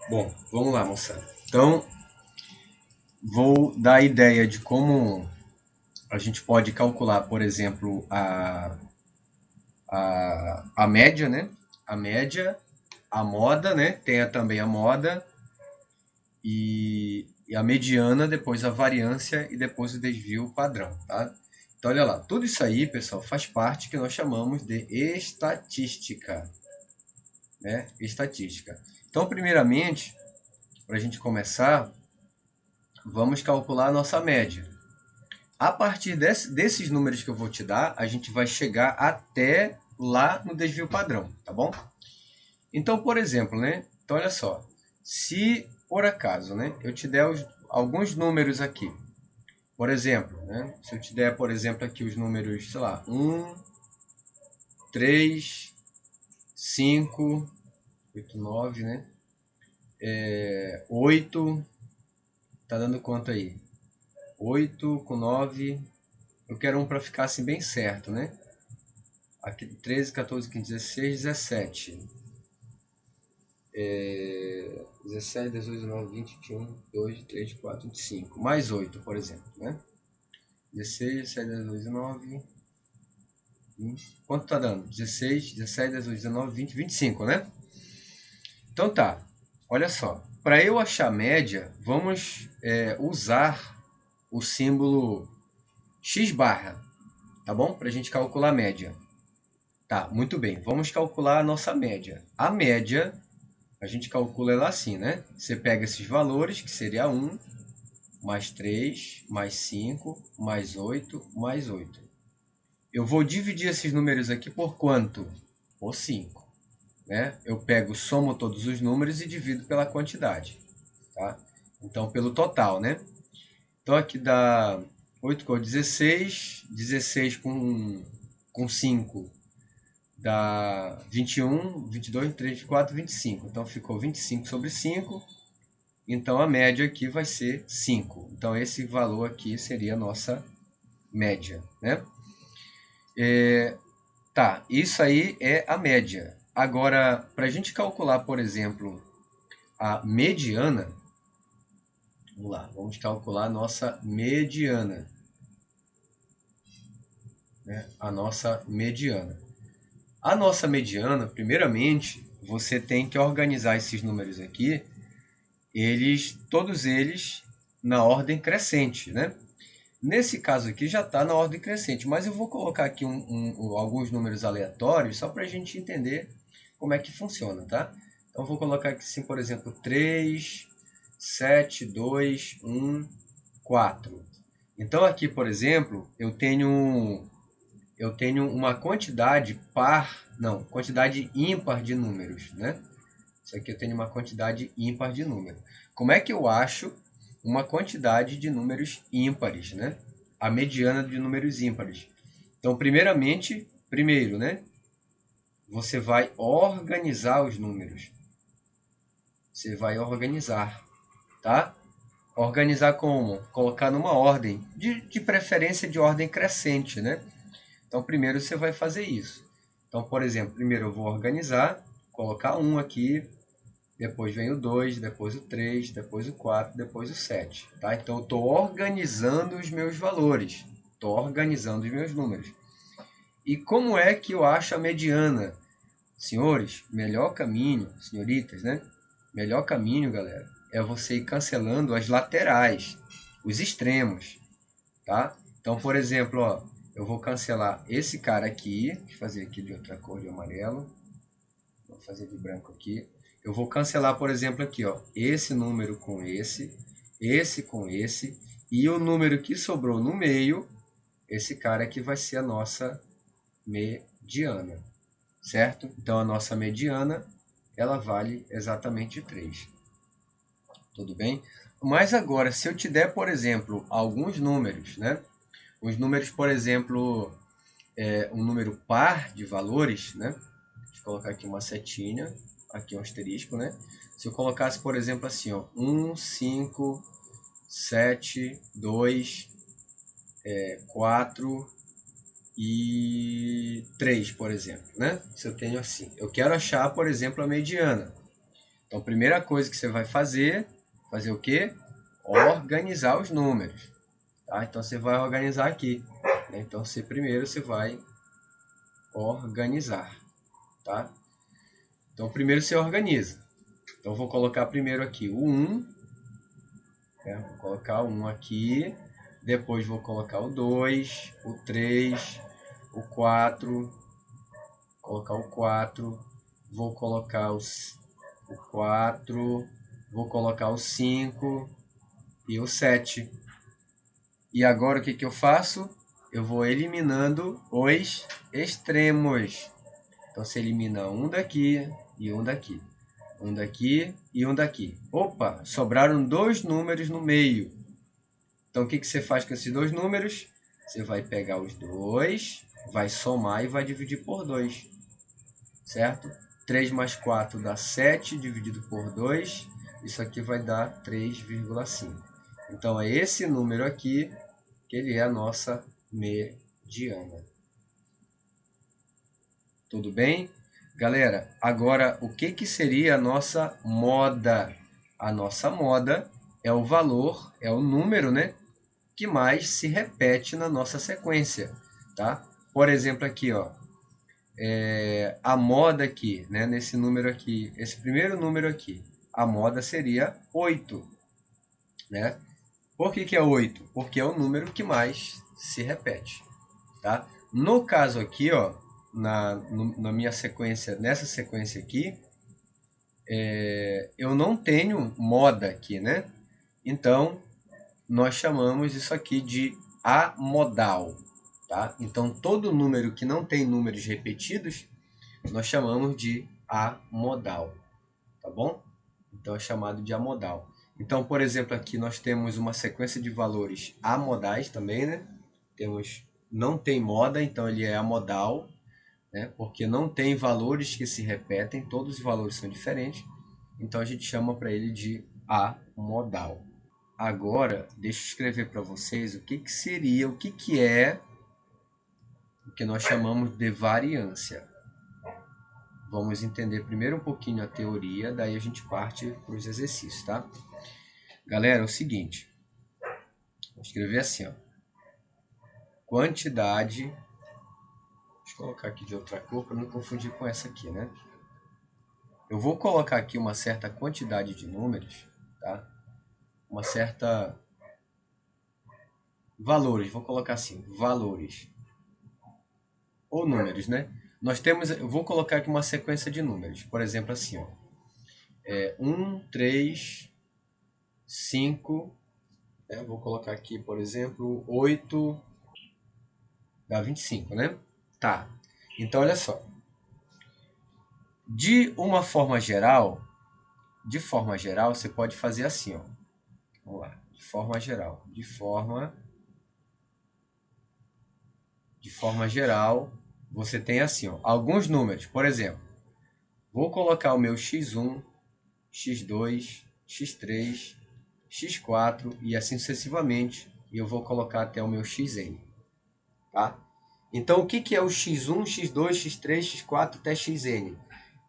Bom, vamos lá, moçada. Então, vou dar a ideia de como a gente pode calcular, por exemplo, a média, né? A média, a moda, né? Tem também a moda e a mediana, depois a variância e depois o desvio padrão, tá? Então, olha lá, tudo isso aí, pessoal, faz parte que nós chamamos de estatística, né? Estatística. Então, primeiramente, para a gente começar, vamos calcular a nossa média. A partir desses números que eu vou te dar, a gente vai chegar até lá no desvio padrão, tá bom? Então, por exemplo, né? Então, olha só. Se por acaso, né, eu te der alguns números aqui, por exemplo, né? Se eu te der, por exemplo, aqui os números, sei lá, 3, 5, 8, 9, né? 8, tá dando quanto aí? 8 com 9, eu quero um para ficar assim bem certo, né? Aqui 13, 14, 15, 16, 17. 17, 18, 19, 20, 21, 2, 3, 4, 25. Mais 8, por exemplo, né? 16, 17, 18, 19, 20. Quanto tá dando? 16, 17, 18, 19, 20, 25, né? Então tá. Olha só. Para eu achar a média, vamos usar o símbolo x barra, tá bom? Para a gente calcular a média. Tá, muito bem. Vamos calcular a nossa média. A média, a gente calcula ela assim, né? Você pega esses valores, que seria 1, mais 3, mais 5, mais 8, mais 8. Eu vou dividir esses números aqui por quanto? Por 5. Né? Eu pego, somo todos os números e divido pela quantidade. Tá? Então, pelo total, né? Então, aqui dá 8 com 16, 16 com 5 dá 21, 22, 23, 24, 25. Então, ficou 25 sobre 5. Então, a média aqui vai ser 5. Então, esse valor aqui seria a nossa média, né? Tá, isso aí é a média. Agora, para a gente calcular, por exemplo, a mediana, vamos lá, vamos calcular a nossa mediana, né? A nossa mediana. A nossa mediana, primeiramente, você tem que organizar esses números aqui, todos eles na ordem crescente, né? Nesse caso aqui já está na ordem crescente, mas eu vou colocar aqui alguns números aleatórios só para a gente entender como é que funciona, tá? Então vou colocar aqui assim, por exemplo, 3, 7, 2, 1, 4. Então aqui, por exemplo, eu tenho uma quantidade quantidade ímpar de números, né? Isso aqui eu tenho uma quantidade ímpar de números. Como é que eu acho uma quantidade de números ímpares, né? A mediana de números ímpares. Então, primeiro, né? Você vai organizar os números. Você vai organizar, tá? Organizar como? Colocar numa ordem, de preferência de ordem crescente, né? Então, primeiro você vai fazer isso. Então, por exemplo, primeiro eu vou organizar, colocar um aqui, depois vem o 2, depois o 3, depois o 4, depois o 7. Tá? Então eu estou organizando os meus valores, estou organizando os meus números. E como é que eu acho a mediana? Senhores, melhor caminho, senhoritas, né? Melhor caminho, galera, é você ir cancelando as laterais, os extremos, tá? Então, por exemplo, ó, eu vou cancelar esse cara aqui, deixa eu fazer aqui de outra cor, de amarelo. Vou fazer de branco aqui. Eu vou cancelar, por exemplo, aqui, ó, esse número com esse com esse, e o número que sobrou no meio, esse cara aqui vai ser a nossa mediana, certo? Então, a nossa mediana, ela vale exatamente 3. Tudo bem? Mas agora, se eu te der, por exemplo, alguns números, né? Os números, por exemplo, um número par de valores, né? Deixa eu colocar aqui uma setinha, aqui um asterisco, né? Se eu colocasse, por exemplo, assim, ó, 1, 5, 7, 2, 4 e 3, por exemplo, né? Se eu tenho assim, eu quero achar, por exemplo, a mediana. Então, a primeira coisa que você vai fazer o quê? Organizar os números. Tá? Então, você vai organizar aqui. Né? Então, primeiro você vai organizar. Tá? Então, primeiro você organiza. Então, vou colocar primeiro aqui o 1. Né? Vou colocar o 1 aqui. Depois vou colocar o 2, o 3, o 4. Colocar o 4. Vou colocar o 4. Vou colocar o 5 e o 7. E agora o que eu faço? Eu vou eliminando os extremos. Então, você elimina um daqui e um daqui. Um daqui e um daqui. Opa, sobraram 2 números no meio. Então, o que você faz com esses 2 números? Você vai pegar os 2, vai somar e vai dividir por 2. Certo? 3 mais 4 dá 7, dividido por 2. Isso aqui vai dar 3,5. Então, é esse número aqui que ele é a nossa mediana. Tudo bem? Galera, agora o que seria a nossa moda? A nossa moda é o valor, é o número, né, que mais se repete na nossa sequência, tá? Por exemplo, aqui, ó, a moda aqui, né, nesse número aqui, esse primeiro número aqui, a moda seria 8, né? Por que é 8? Porque é o número que mais se repete, tá? No caso aqui, ó, na minha sequência, nessa sequência aqui, eu não tenho moda aqui, né? Então, nós chamamos isso aqui de amodal, tá? Então, todo número que não tem números repetidos, nós chamamos de amodal, tá bom? Então, é chamado de amodal. Então, por exemplo, aqui nós temos uma sequência de valores amodais também, né? Não tem moda, então ele é amodal, né? Porque não tem valores que se repetem, todos os valores são diferentes. Então, a gente chama para ele de amodal. Agora, deixa eu escrever para vocês o que seria, o que é o que nós chamamos de variância. Vamos entender primeiro um pouquinho a teoria, daí a gente parte para os exercícios, tá? Galera, é o seguinte, vou escrever assim, ó. Quantidade, deixa eu colocar aqui de outra cor para não confundir com essa aqui, né? Eu vou colocar aqui uma certa quantidade de números, tá? Uma certa valores, vou colocar assim, valores ou números, né? Eu vou colocar aqui uma sequência de números, por exemplo, assim, ó. 1, 3, 5, vou colocar aqui, por exemplo, 8, dá 25, né? Tá, então olha só. De forma geral, você pode fazer assim, ó. Vamos lá, de forma geral, você tem assim, ó, alguns números, por exemplo, vou colocar o meu x1, x2, x3, x4 e assim sucessivamente, e eu vou colocar até o meu xn, tá? Então, o que é o x1, x2, x3, x4 até xn?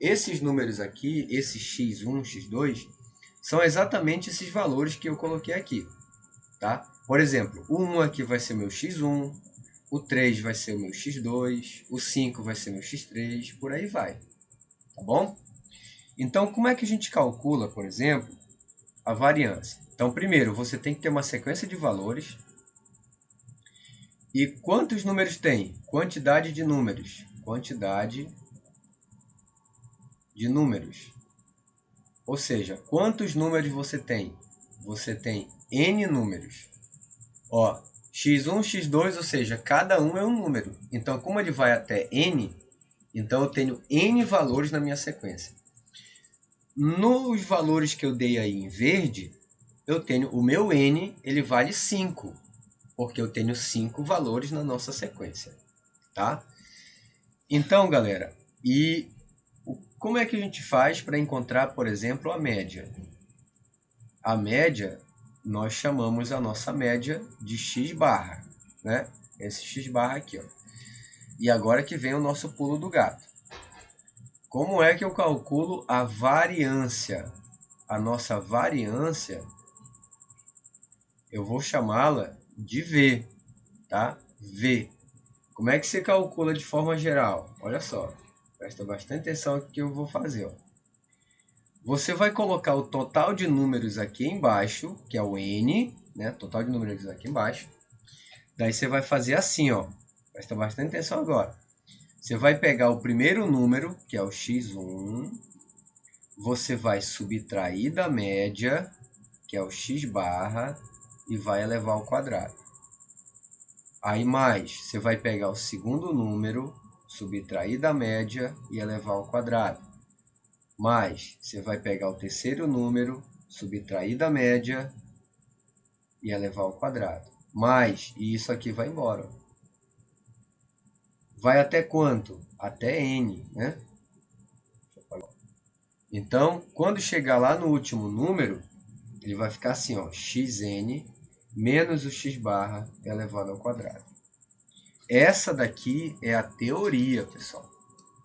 Esses números aqui, esse x1, x2, são exatamente esses valores que eu coloquei aqui, tá? Por exemplo, o 1 aqui vai ser meu x1, o 3 vai ser o meu x2, o 5 vai ser meu x3, por aí vai, tá bom? Então, como é que a gente calcula, por exemplo, a variância? Então, primeiro, você tem que ter uma sequência de valores. E quantos números tem? Quantidade de números. Quantidade de números. Ou seja, quantos números você tem? Você tem N números. Ó, x1, x2, ou seja, cada um é um número. Então, como ele vai até N, então eu tenho N valores na minha sequência. Nos valores que eu dei aí em verde, eu tenho o meu N, ele vale 5, porque eu tenho 5 valores na nossa sequência, tá? Então, galera, e como é que a gente faz para encontrar, por exemplo, a média? A média, nós chamamos a nossa média de x barra, né? Esse x barra aqui, ó. E agora que vem o nosso pulo do gato. Como é que eu calculo a variância? A nossa variância, eu vou chamá-la de V, tá? V. Como é que você calcula de forma geral? Olha só, presta bastante atenção no que eu vou fazer. Ó. Você vai colocar o total de números aqui embaixo, que é o N, né? Total de números aqui embaixo. Daí você vai fazer assim, ó. Presta bastante atenção agora. Você vai pegar o primeiro número, que é o x1, você vai subtrair da média, que é o x barra, e vai elevar ao quadrado. Aí mais, você vai pegar o segundo número, subtrair da média e elevar ao quadrado. Mais, você vai pegar o terceiro número, subtrair da média e elevar ao quadrado. Mais, e isso aqui vai embora. Vai até quanto? Até n, né? Então, quando chegar lá no último número, ele vai ficar assim, ó, xn menos o x barra elevado ao quadrado. Essa daqui é a teoria, pessoal.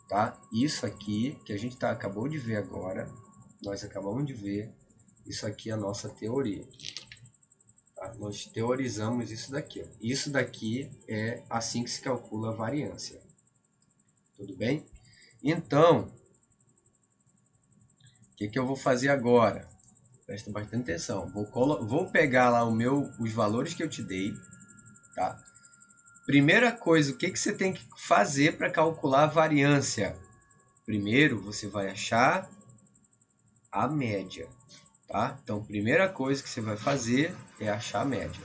Tá? Isso aqui que a gente acabou de ver agora, nós acabamos de ver, isso aqui é a nossa teoria. Tá? Nós teorizamos isso daqui. Ó. Isso daqui é assim que se calcula a variância. Tudo bem? Então, o que eu vou fazer agora? Presta bastante atenção. Vou pegar lá os valores que eu te dei. Tá? Primeira coisa, o que você tem que fazer para calcular a variância? Primeiro, você vai achar a média. Tá? Então, primeira coisa que você vai fazer é achar a média.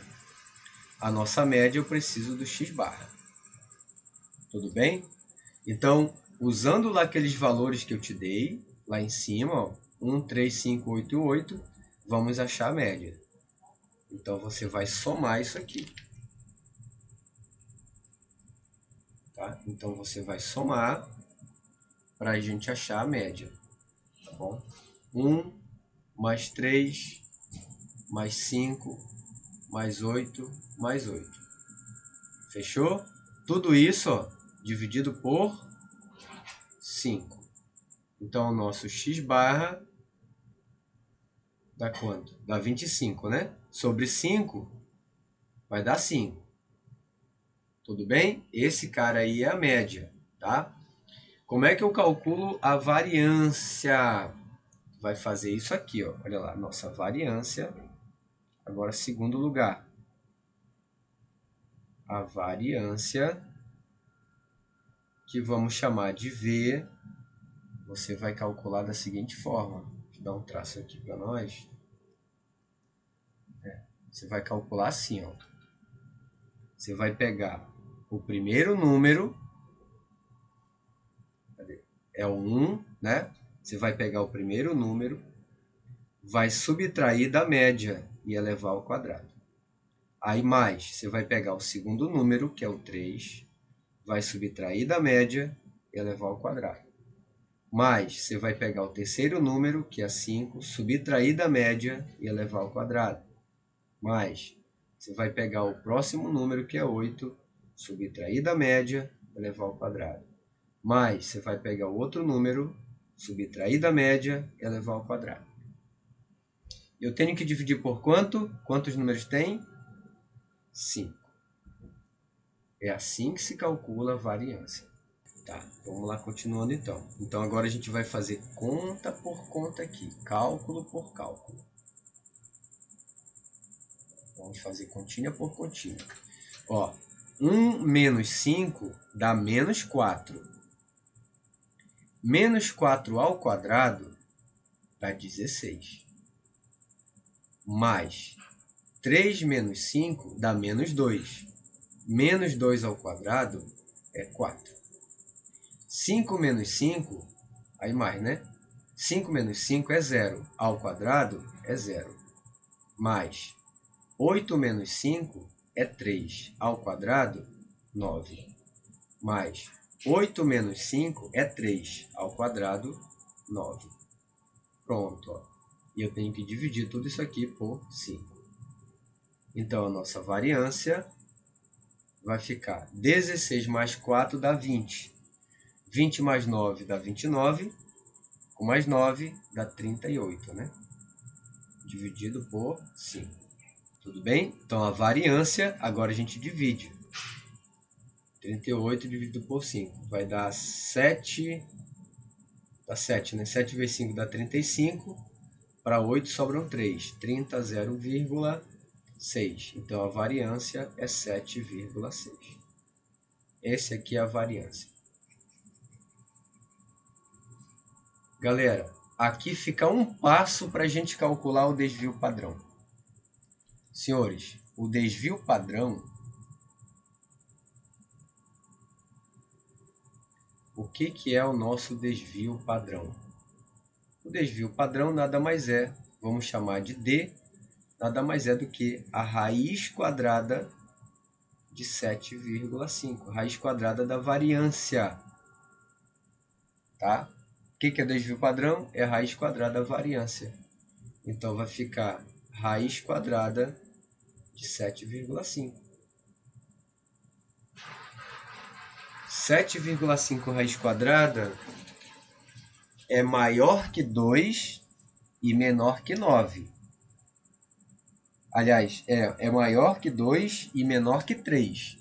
A nossa média eu preciso do x barra. Tudo bem? Então, usando lá aqueles valores que eu te dei, lá em cima, ó, 1, 3, 5, 8 e 8, vamos achar a média. Então, você vai somar isso aqui. Tá? Então, você vai somar para a gente achar a média. Tá bom? 1 mais 3 mais 5 mais 8 mais 8. Fechou? Tudo isso ó, dividido por 5. Então, o nosso x barra dá quanto? Dá 25, né? Sobre 5 vai dar 5. Tudo bem? Esse cara aí é a média, tá? Como é que eu calculo a variância? Vai fazer isso aqui, ó. Olha lá, nossa variância. Agora, segundo lugar. A variância, que vamos chamar de V, você vai calcular da seguinte forma. Vou dar um traço aqui para nós. Você vai calcular assim, ó. Você vai pegar o primeiro número, é o 1, né? Você vai pegar o primeiro número, vai subtrair da média e elevar ao quadrado. Aí mais, você vai pegar o segundo número, que é o 3, vai subtrair da média e elevar ao quadrado. Mais, você vai pegar o terceiro número, que é 5, subtrair da média e elevar ao quadrado. Mais, você vai pegar o próximo número, que é 8, subtrair da média e elevar ao quadrado. Mais, você vai pegar o outro número, subtrair da média e elevar ao quadrado. Eu tenho que dividir por quanto? Quantos números tem? 5. É assim que se calcula a variância. Tá, vamos lá continuando então. Então agora a gente vai fazer conta por conta aqui, cálculo por cálculo. Vamos fazer continha por continha. Ó, 1 menos 5 dá menos 4. Menos 4 ao quadrado dá 16. Mais 3 menos 5 dá menos 2. Menos 2 ao quadrado é 4. 5 menos 5, aí mais, né? 5 menos 5 é 0. Ao quadrado é 0. Mais 8 menos 5 é 3. Ao quadrado, 9. Mais 8 menos 5 é 3. Ao quadrado, 9. Pronto. Ó. E eu tenho que dividir tudo isso aqui por 5. Então, a nossa variância vai ficar 16 mais 4 dá 20. 20 mais 9 dá 29, com mais 9 dá 38, né? Dividido por 5. Tudo bem? Então, a variância, agora a gente divide. 38 dividido por 5 vai dar 7. Dá 7, né? 7 vezes 5 dá 35. Para 8 sobram 3. 30, 0,6. Então, a variância é 7,6. Esse aqui é a variância. Galera, aqui fica um passo para a gente calcular o desvio padrão. Senhores, o desvio padrão, o que é o nosso desvio padrão? O desvio padrão nada mais é, vamos chamar de D, nada mais é do que a raiz quadrada de 7,5, raiz quadrada da variância. Tá? O que é desvio padrão? É a raiz quadrada da variância. Então, vai ficar raiz quadrada de 7,5. 7,5 raiz quadrada é maior que 2 e menor que 9. Aliás, é maior que 2 e menor que 3.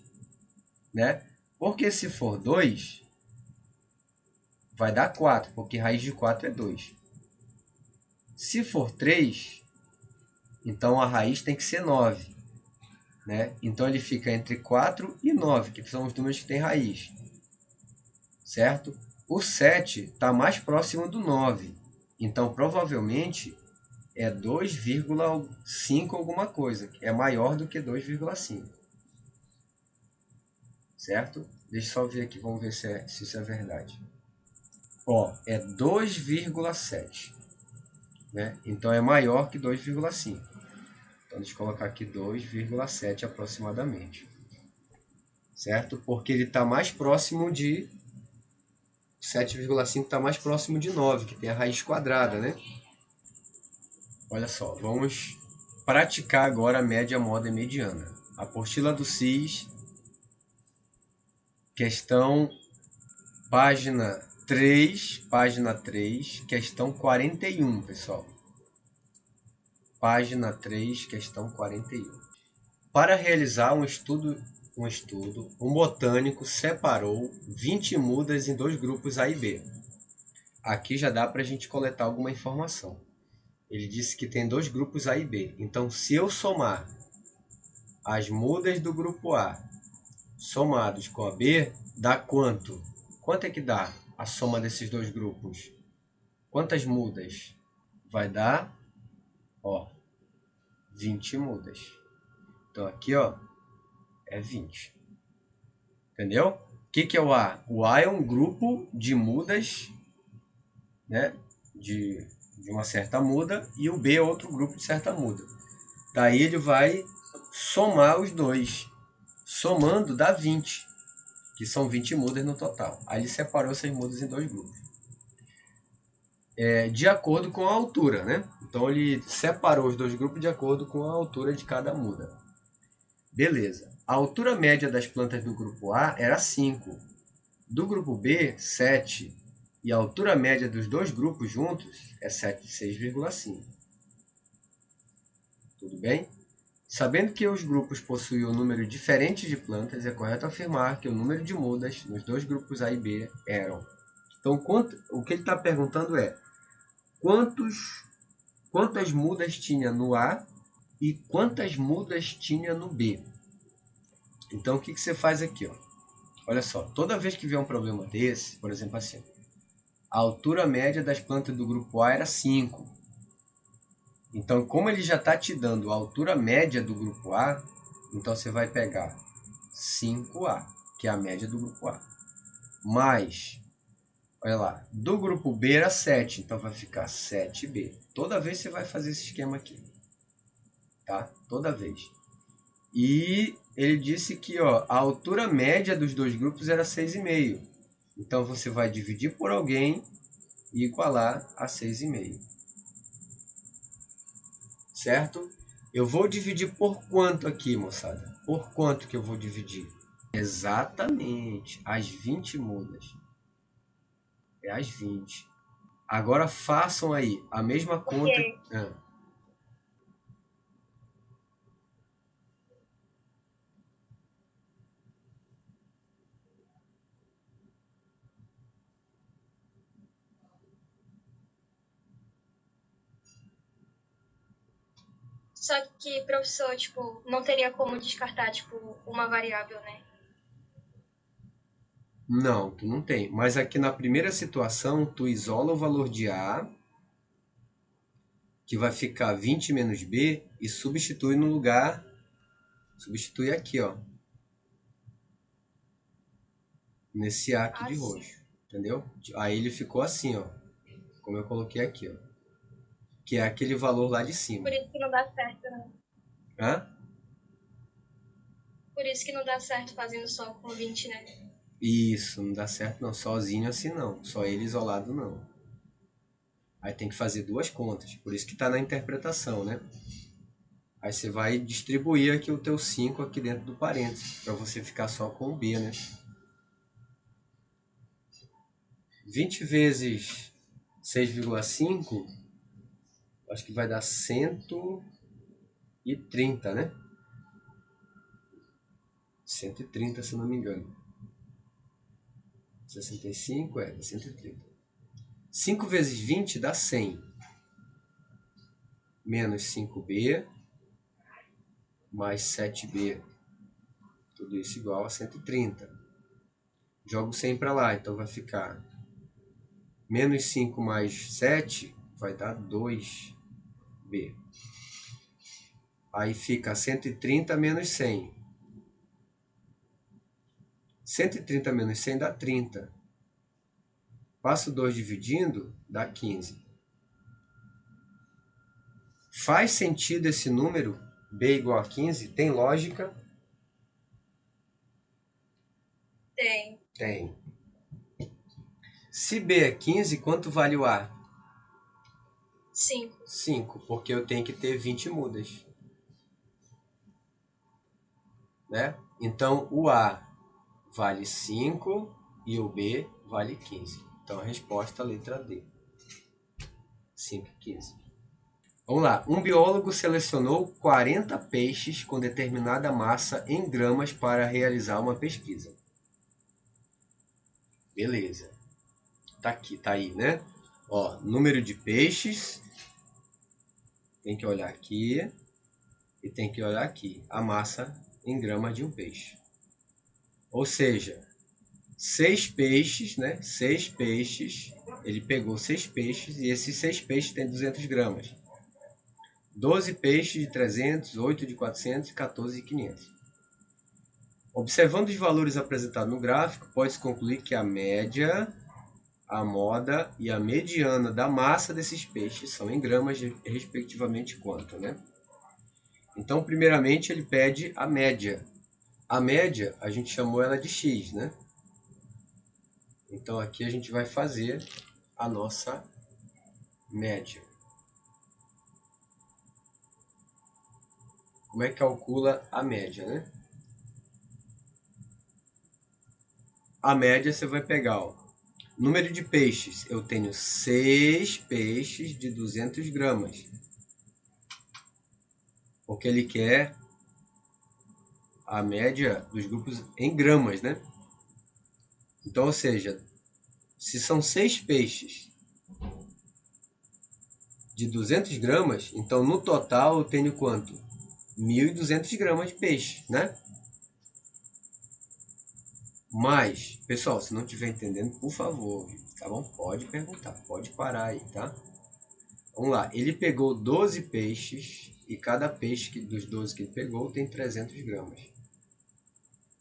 Né? Porque se for 2, vai dar 4, porque raiz de 4 é 2. Se for 3, então a raiz tem que ser 9. Né? Então ele fica entre 4 e 9, que são os números que têm raiz. Certo? O 7 está mais próximo do 9. Então, provavelmente, é 2,5 alguma coisa. É maior do que 2,5. Certo? Deixa eu só ver aqui, vamos ver se isso é verdade. Ó, é 2,7. Né? Então, é maior que 2,5. Então, deixa eu colocar aqui 2,7 aproximadamente. Certo? Porque ele está mais próximo de... 7,5 está mais próximo de 9, que tem a raiz quadrada, né? Olha só, vamos praticar agora a média, moda e mediana. Apostila do SIS, questão página 3, questão 41, pessoal. Página 3, questão 41. Para realizar um estudo, um botânico separou 20 mudas em dois grupos A e B. Aqui já dá para a gente coletar alguma informação. Ele disse que tem dois grupos A e B. Então, se eu somar as mudas do grupo A somados com a B, dá quanto? Quanto é que dá a soma desses dois grupos? Quantas mudas? Vai dar, ó, 20 mudas. Então, aqui, ó, é 20. Entendeu? O que é o A? O A é um grupo de mudas, né? De uma certa muda, e o B é outro grupo de certa muda. Daí ele vai somar os dois. Somando dá 20, que são 20 mudas no total. Aí ele separou essas mudas em dois grupos. De acordo com a altura, né? Então ele separou os dois grupos de acordo com a altura de cada muda. Beleza. A altura média das plantas do grupo A era 5. Do grupo B, 7. E a altura média dos dois grupos juntos é 6,5. Tudo bem? Sabendo que os grupos possuíam um número diferente de plantas, é correto afirmar que o número de mudas nos dois grupos A e B eram. Então, o que ele está perguntando é quantas mudas tinha no A e quantas mudas tinha no B. Então, o que você faz aqui? Ó? Olha só, toda vez que vier um problema desse, por exemplo assim, a altura média das plantas do grupo A era 5. Então, como ele já está te dando a altura média do grupo A, então você vai pegar 5A, que é a média do grupo A. Mais, olha lá, do grupo B era 7, então vai ficar 7B. Toda vez você vai fazer esse esquema aqui. Tá? Toda vez. E ele disse que ó, a altura média dos dois grupos era 6,5. Então você vai dividir por alguém e igualar a 6,5. Certo? Eu vou dividir por quanto aqui, moçada? Por quanto que eu vou dividir? Exatamente, as 20 mudas. É às 20. Agora façam aí a mesma conta. Ok. Só que, professor, tipo, não teria como descartar, tipo, uma variável, né? Não, tu não tem. Mas aqui na primeira situação, tu isola o valor de A, que vai ficar 20 menos B, e substitui no lugar. Substitui aqui, ó. Nesse A aqui de Sim. roxo. Entendeu? Aí ele ficou assim, ó. Como eu coloquei aqui, ó. Que é aquele valor lá de cima. Por isso que não dá certo, né? Hã? Por isso que não dá certo fazendo só com 20, né? Isso, não dá certo não. Sozinho assim não. Só ele isolado não. Aí tem que fazer duas contas. Por isso que está na interpretação, né? Aí você vai distribuir aqui o teu 5 aqui dentro do parênteses, para você ficar só com o B, né? 20 vezes 6,5, acho que vai dar 130, né? 130, se não me engano. 65, dá 130. 5 vezes 20 dá 100. Menos 5B, mais 7B. Tudo isso igual a 130. Jogo 100 para lá, então vai ficar menos 5 mais 7 vai dar 2B. Aí fica 130 menos 100. 130 menos 100 dá 30. Passo 2 dividindo, dá 15. Faz sentido esse número, B igual a 15? Tem lógica? Tem. Tem. Se B é 15, quanto vale o A? 5. 5, porque eu tenho que ter 20 mudas. Né? Então, o A vale 5 e o B vale 15. Então, a resposta é a letra D. 5 e 15. Vamos lá. Um biólogo selecionou 40 peixes com determinada massa em gramas para realizar uma pesquisa. Beleza. Tá aqui, tá aí, né? Ó, número de peixes. Tem que olhar aqui. E tem que olhar aqui. A massa em gramas de um peixe. Ou seja, 6 peixes, né? 6 peixes. Ele pegou 6 peixes e esses 6 peixes têm 200 gramas. 12 peixes de 300, 8 de 400 e 14 de 500. Observando os valores apresentados no gráfico, pode-se concluir que a média, a moda e a mediana da massa desses peixes são em gramas, respectivamente, quanto, né? Então, primeiramente, ele pede a média. A média, a gente chamou ela de x, né? Então, aqui a gente vai fazer a nossa média. Como é que calcula a média, né? A média você vai pegar, ó, número de peixes. Eu tenho 6 peixes de 200 gramas. Porque ele quer a média dos grupos em gramas, né? Então, ou seja, se são 6 peixes de 200 gramas, então no total eu tenho quanto? 1.200 gramas de peixe, né? Mas, pessoal, se não estiver entendendo, por favor, tá bom? Pode perguntar, pode parar aí, tá? Vamos lá, ele pegou 12 peixes e cada peixe dos 12 que ele pegou tem 300 gramas.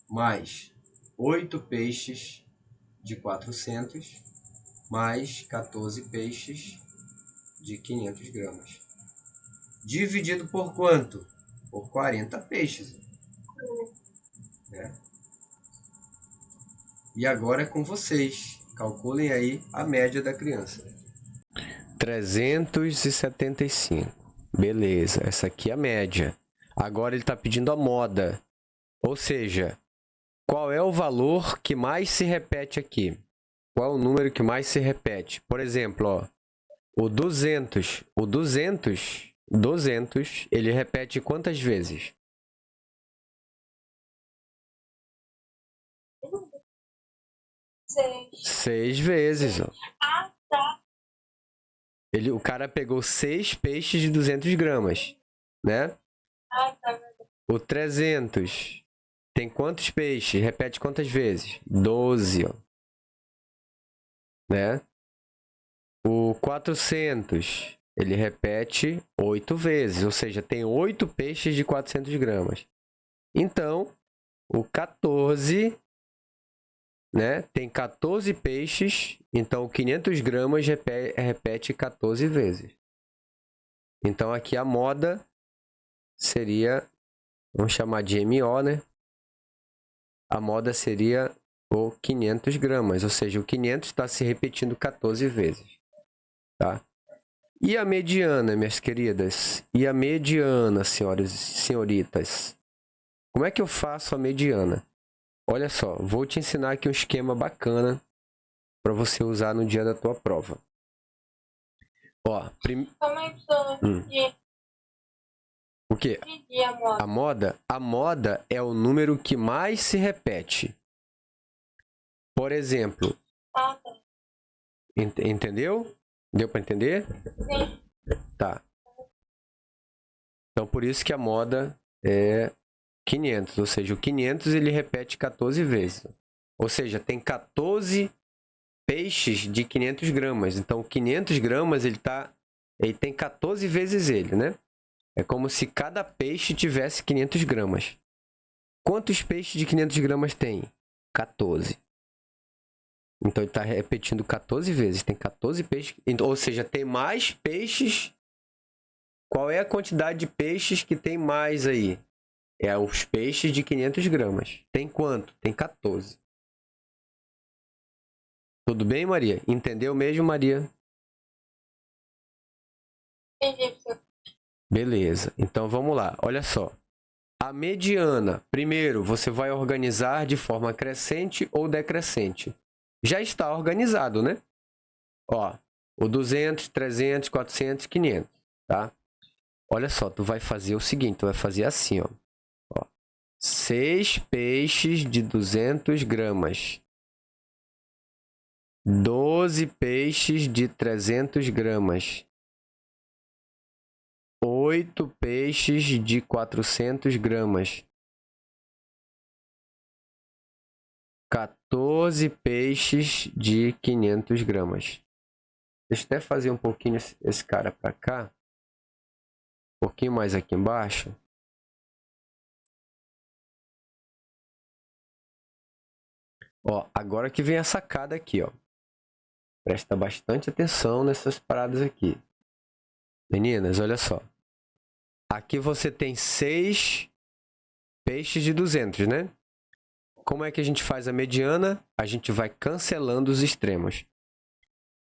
Mais 8 peixes de 400, mais 14 peixes de 500 gramas. Dividido por quanto? Por 40 peixes. Né? E agora é com vocês. Calculem aí a média da criança. 375. Beleza, essa aqui é a média. Agora ele está pedindo a moda. Ou seja, qual é o valor que mais se repete aqui? Qual o número que mais se repete? Por exemplo, ó, o 200, ele repete quantas vezes? 6 vezes, ó. Ah, tá. O cara pegou 6 peixes de 200 gramas, né? Ah, tá. O 300 tem quantos peixes? Repete quantas vezes? 12, ó. Né? O 400, ele repete 8 vezes, ou seja, tem 8 peixes de 400 gramas. Então, o 14, né? Tem 14 peixes, então 500 gramas repete 14 vezes. Então, aqui a moda seria, vamos chamar de MO, né? A moda seria o 500 gramas, ou seja, o 500 está se repetindo 14 vezes, tá? E a mediana, minhas queridas? E a mediana, senhoras e senhoritas? Como é que eu faço a mediana? Olha só, vou te ensinar aqui um esquema bacana para você usar no dia da tua prova. Ó, Como é que eu dividir? O quê? Dividir a moda. A moda? A moda é o número que mais se repete. Por exemplo, Ah, tá. entendeu? Deu para entender? Sim. Tá. Então, por isso que a moda é 500, ou seja, o 500 ele repete 14 vezes. Ou seja, tem 14 peixes de 500 gramas. Então, 500 gramas ele tem 14 vezes ele, né? É como se cada peixe tivesse 500 gramas. Quantos peixes de 500 gramas tem? 14. Então, ele está repetindo 14 vezes. Tem 14 peixes. Ou seja, tem mais peixes. Qual é a quantidade de peixes que tem mais aí? É os peixes de 500 gramas. Tem quanto? Tem 14. Tudo bem, Maria? Entendeu mesmo, Maria? Entendi, professor. Beleza. Então, vamos lá. Olha só. A mediana. Primeiro, você vai organizar de forma crescente ou decrescente. Já está organizado, né? Ó, o 200, 300, 400, 500, tá? Olha só, tu vai fazer o seguinte, tu vai fazer assim, ó. 6 peixes de 200 gramas. 12 peixes de 300 gramas. 8 peixes de 400 gramas. 14 peixes de 500 gramas. Deixa eu até fazer um pouquinho esse cara para cá. Um pouquinho mais aqui embaixo. Ó, agora que vem a sacada aqui, ó. Presta bastante atenção nessas paradas aqui. Meninas, olha só. Aqui você tem 6 peixes de 200, né? Como é que a gente faz a mediana? A gente vai cancelando os extremos.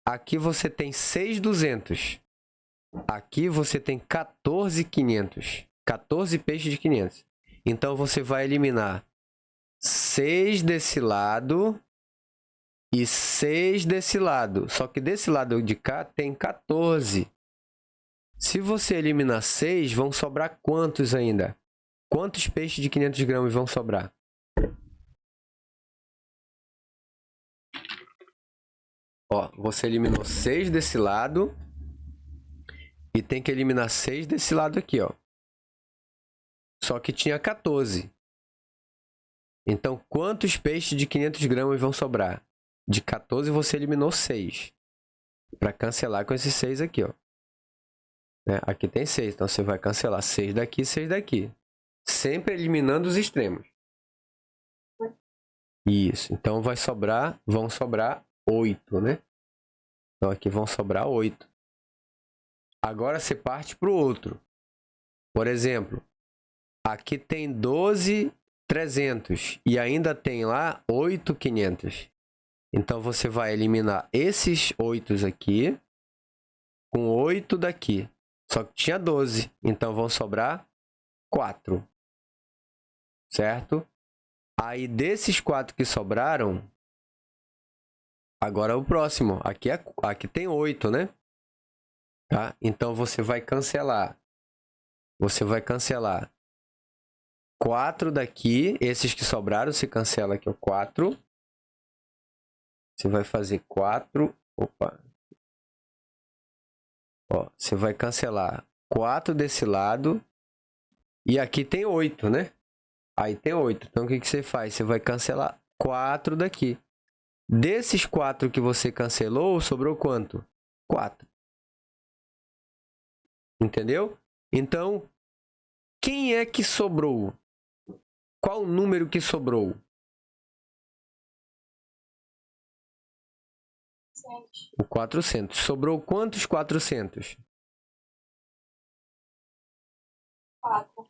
Aqui você tem 6 200. Aqui você tem 14 500. 14 peixes de 500. Então você vai eliminar 6 desse lado e 6 desse lado. Só que desse lado de cá tem 14. Se você eliminar 6, vão sobrar quantos ainda? Quantos peixes de 500 gramas vão sobrar? Ó, você eliminou 6 desse lado e tem que eliminar 6 desse lado aqui, ó. Só que tinha 14. Então, quantos peixes de 500 gramas vão sobrar? De 14 você eliminou 6. Para cancelar com esses 6 aqui, ó. Né? Aqui tem 6, então você vai cancelar 6 daqui e 6 daqui. Sempre eliminando os extremos. Isso, então vão sobrar 8, né? Então aqui vão sobrar 8. Agora você parte para o outro. Por exemplo, aqui tem 12 300 e ainda tem lá 8 500. Então você vai eliminar esses 8 aqui com 8 daqui. Só que tinha 12, então vão sobrar 4. Certo? Aí desses 4 que sobraram, Agora o próximo. Aqui tem 8, né? Tá? Então você vai cancelar. Você vai cancelar 4 daqui. Esses que sobraram, você cancela aqui o 4. Você vai fazer 4. Opa. Ó, você vai cancelar 4 desse lado. E aqui tem 8, né? Aí tem 8. Então o que você faz? Você vai cancelar 4 daqui. Desses 4 que você cancelou, sobrou quanto? 4. Entendeu? Então, quem é que sobrou? Qual o número que sobrou? 400. O 400. Sobrou quantos 400? 4.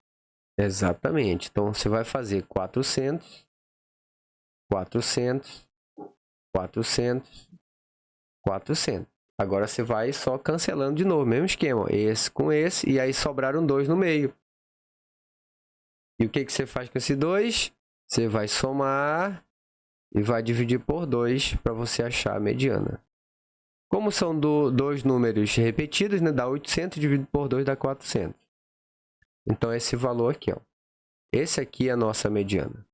Exatamente. Então, você vai fazer 400, 400, 400, 400. Agora você vai só cancelando de novo, mesmo esquema. Esse com esse, e aí sobraram 2 no meio. E o que você faz com esses 2? Você vai somar e vai dividir por 2 para você achar a mediana. Como são dois números repetidos, né? Dá 800 dividido por 2 dá 400. Então, esse valor aqui, ó. Esse aqui é a nossa mediana.